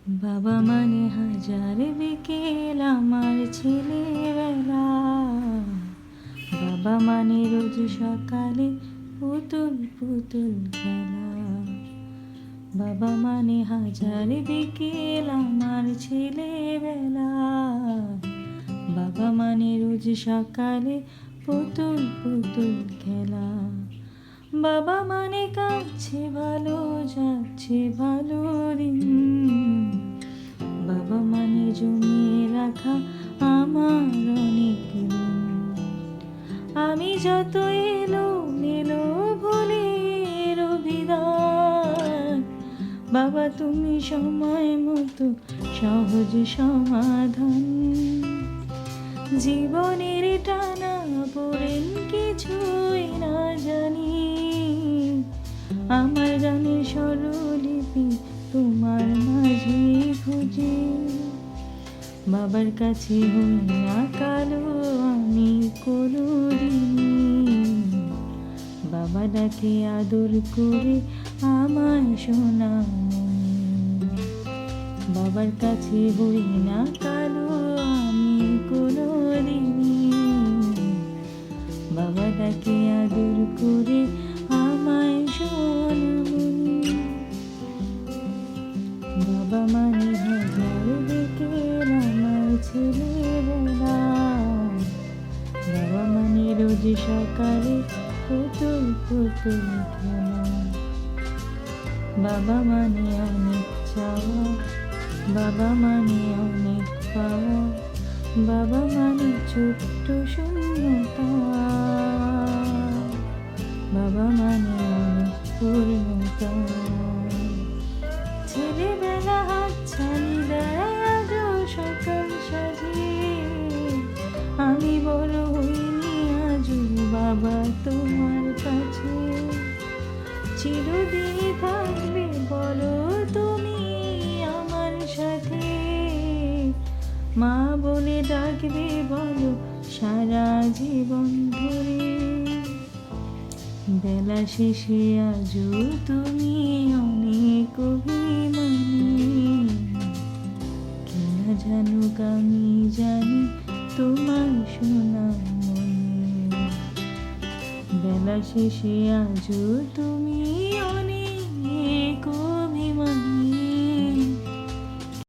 বাবা মানে হাজার বিকেল আমার ছেলেবেলা। বাবা মানে রোজ সকালে পুতুল পুতুল খেলা। বাবা মানে হাজার বিকেল আমার ছেলেবেলা। বাবা মানে রোজ সকালে পুতুল পুতুল খেলা। বাবা মানে কাঁদছে ভালো যাচ্ছে ভালো দিন। বাবা মানে জমিয়ে রাখা আমার অনেক ঋণ। আমি যত এলো মেলো ভুলের অভিধান, বাবা তুমি সময় মতো সহজ সমাধান। জীবনের টানা পড়েন কিছুই না জানি, আমার গানের স্বরলিপি তোমার মাঝে খুঁজি। বাবার কাছে হই না কালো আমি কোনদিন, বাবা ডাকে আদর করে আমায় সোনামণি। বাবার কাছে হই না কালো আমি কোনদিন, বাবা ডাকে আদর করে আমায় সোনামণি। বাবা মানে হাজার বিকেল আমার ছেলেবেলা। বাবা মানে রোজ সকালে পুতুল পুতুল খেলা। বাবা মানে অনেক চাওয়া, বাবা মানে অনেক পাওয়া। বাবা মানে ছোট্ট শূন্যতা, বাবা মানে অনেক পূর্ণতা। ছেলেবেলা হাতছানি দেয় আজও সকাল সাজিয়ে। আমি বড় হইনি আজও বাবা তোমার কাছে। চিরদিন থাকবে বলো তুমি আমার সাথে, মা বলে ডাকবে বলো সারা জীবন ধরে। বেলা শেষে আজও তুমি অনেক অভিমানী, কিনা জানুক আমি জানি তোমার সোনামণি। বেলা শেষে আজও তুমি অনেক